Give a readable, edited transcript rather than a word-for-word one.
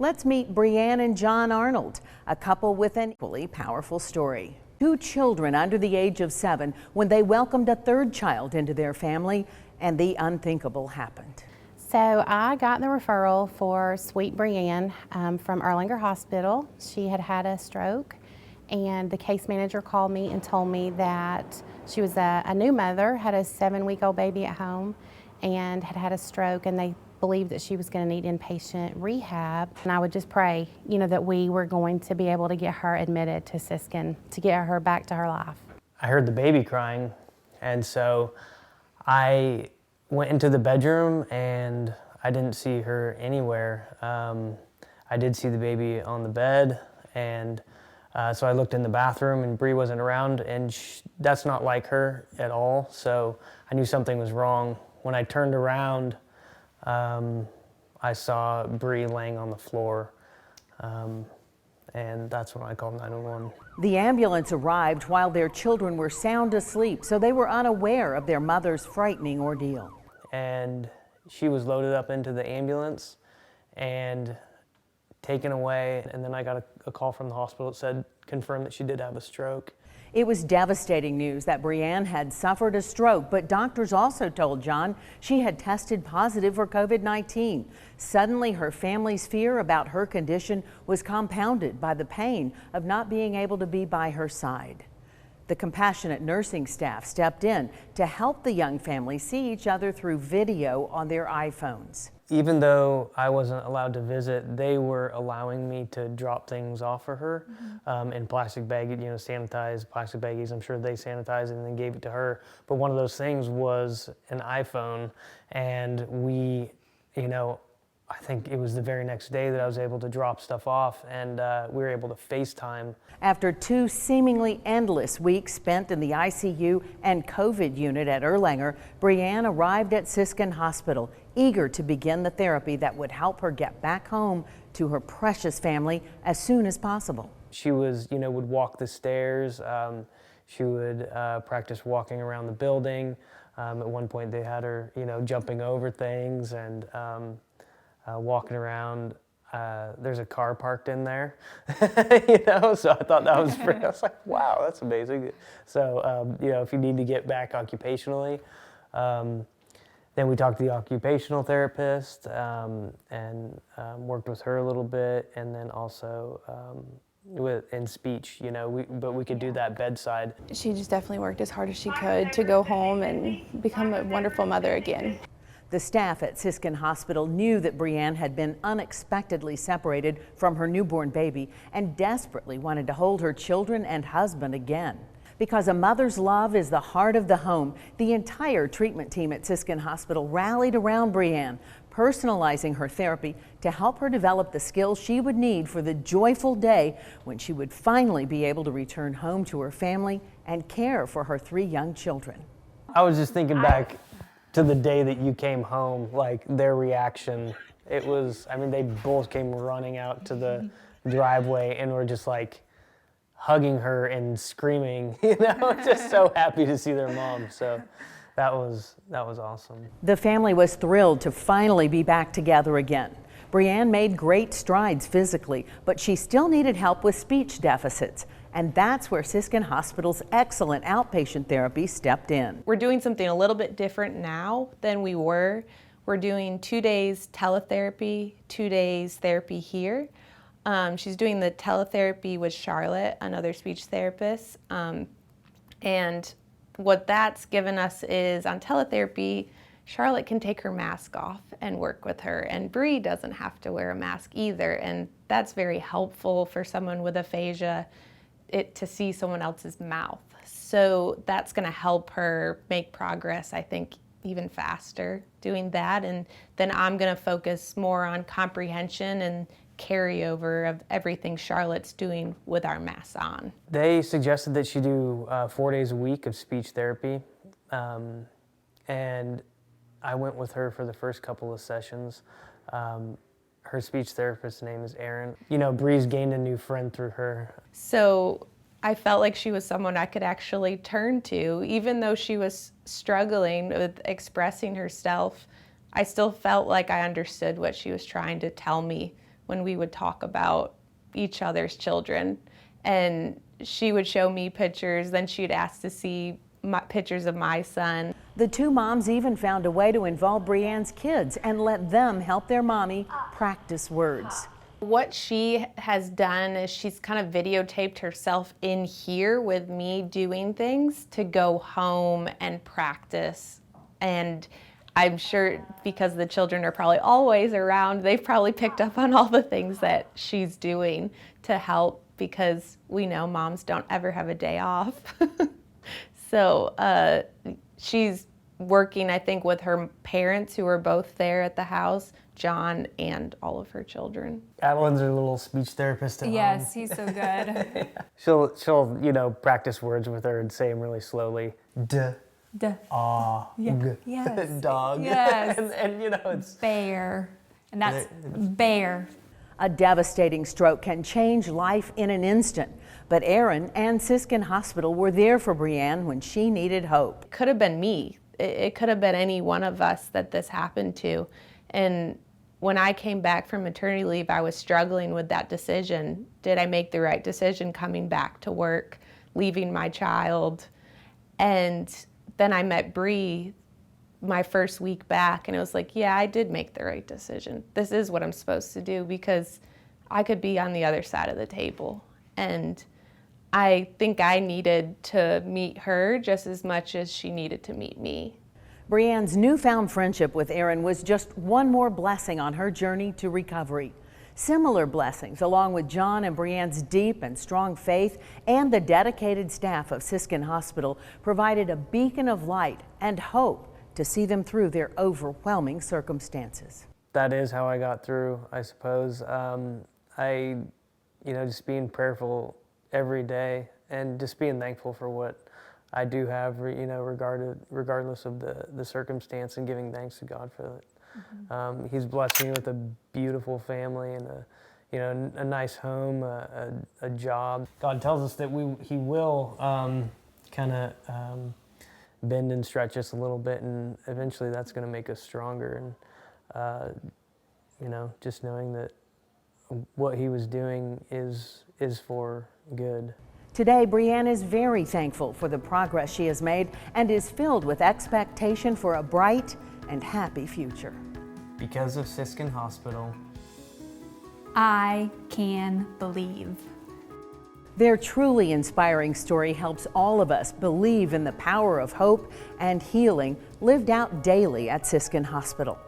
Let's meet Brianne and John Arnold, a couple with an equally powerful story. 2 children under the age of 7 when they welcomed a 3rd child into their family, and the unthinkable happened. So I got the referral for sweet Brianne from Siskin Hospital. She had had a stroke, and the case manager called me and told me that she was a new mother, had a 7-week-old baby at home, and had had a stroke, and they believed that she was going to need inpatient rehab. And I would just pray, that we were going to be able to get her admitted to Siskin to get her back to her life. I heard the baby crying, and so I went into the bedroom and I didn't see her anywhere. I did see the baby on the bed, and so I looked in the bathroom and Bree wasn't around, and that's not like her at all, so I knew something was wrong. When I turned around, I saw Bree laying on the floor, and that's when I called 911. The ambulance arrived while their children were sound asleep, so they were unaware of their mother's frightening ordeal. And she was loaded up into the ambulance and taken away, and then I got a call from the hospital that said, confirmed that she did have a stroke. It was devastating news that Brianne had suffered a stroke, but doctors also told John she had tested positive for COVID-19. Suddenly, her family's fear about her condition was compounded by the pain of not being able to be by her side. The compassionate nursing staff stepped in to help the young family see each other through video on their iPhones. Even though I wasn't allowed to visit, they were allowing me to drop things off for her in plastic baggies, sanitized plastic baggies. I'm sure they sanitized it and then gave it to her. But one of those things was an iPhone, and we, I think it was the very next day that I was able to drop stuff off, and we were able to FaceTime. After 2 seemingly endless weeks spent in the ICU and COVID unit at Erlanger, Brianne arrived at Siskin Hospital, eager to begin the therapy that would help her get back home to her precious family as soon as possible. She was, would walk the stairs. She would practice walking around the building. At one point they had her, jumping over things and walking around. There's a car parked in there, so I thought that was pretty, I was like, wow, that's amazing. So, if you need to get back occupationally, then we talked to the occupational therapist and worked with her a little bit, and then also in speech, but we could do that bedside. She just definitely worked as hard as she could to go home and become a wonderful mother again. The staff at Siskin Hospital knew that Brianne had been unexpectedly separated from her newborn baby and desperately wanted to hold her children and husband again. Because a mother's love is the heart of the home, the entire treatment team at Siskin Hospital rallied around Brianne, personalizing her therapy to help her develop the skills she would need for the joyful day when she would finally be able to return home to her family and care for her 3 young children. I was just thinking back to the day that you came home, like their reaction. It was, they both came running out to the driveway and were just like hugging her and screaming, just so happy to see their mom. So that was awesome. The family was thrilled to finally be back together again. Brianne made great strides physically, but she still needed help with speech deficits. And that's where Siskin Hospital's excellent outpatient therapy stepped in. We're doing something a little bit different now than we were. We're doing 2 days teletherapy, 2 days therapy here. She's doing the teletherapy with Charlotte, another speech therapist. And what that's given us is on teletherapy, Charlotte can take her mask off and work with her, and Bree doesn't have to wear a mask either. And that's very helpful for someone with aphasia, to see someone else's mouth. So that's gonna help her make progress, I think, even faster doing that. And then I'm gonna focus more on comprehension and carryover of everything Charlotte's doing with our masks on. They suggested that she do 4 days a week of speech therapy. And I went with her for the first couple of sessions. Her speech therapist's name is Erin. Bree's gained a new friend through her. So I felt like she was someone I could actually turn to. Even though she was struggling with expressing herself, I still felt like I understood what she was trying to tell me when we would talk about each other's children. And she would show me pictures, then she'd ask to see pictures of my son. The two moms even found a way to involve Brianne's kids and let them help their mommy practice words. What she has done is she's kind of videotaped herself in here with me doing things to go home and practice. And I'm sure because the children are probably always around, they've probably picked up on all the things that she's doing to help, because we know moms don't ever have a day off. So she's working, I think, with her parents who are both there at the house, John and all of her children. Adeline's her little speech therapist at home. Yes, he's so good. She'll you know, practice words with her and say them really slowly. Duh. Duh. Ah. Yeah. Yes. Dog. Yes. and you know, it's Bear. And that's bear. A devastating stroke can change life in an instant, but Erin and Siskin Hospital were there for Brianne when she needed hope. It could have been me. It could have been any one of us that this happened to. And when I came back from maternity leave, I was struggling with that decision. Did I make the right decision coming back to work, leaving my child? And then I met Bree my first week back, and it was like, yeah, I did make the right decision. This is what I'm supposed to do, because I could be on the other side of the table. And I think I needed to meet her just as much as she needed to meet me. Brianne's newfound friendship with Erin was just one more blessing on her journey to recovery. Similar blessings, along with John and Brianne's deep and strong faith and the dedicated staff of Siskin Hospital, provided a beacon of light and hope to see them through their overwhelming circumstances. That is how I got through, I suppose. Just being prayerful every day and just being thankful for what I do have, regardless of the circumstance, and giving thanks to God for it. Mm-hmm. He's blessed me with a beautiful family and a nice home, a job. God tells us that He will bend and stretch us a little bit, and eventually that's going to make us stronger. And just knowing that what He was doing is for good. Today, Brianne is very thankful for the progress she has made and is filled with expectation for a bright and happy future. Because of Siskin Hospital, I can believe. Their truly inspiring story helps all of us believe in the power of hope and healing lived out daily at Siskin Hospital.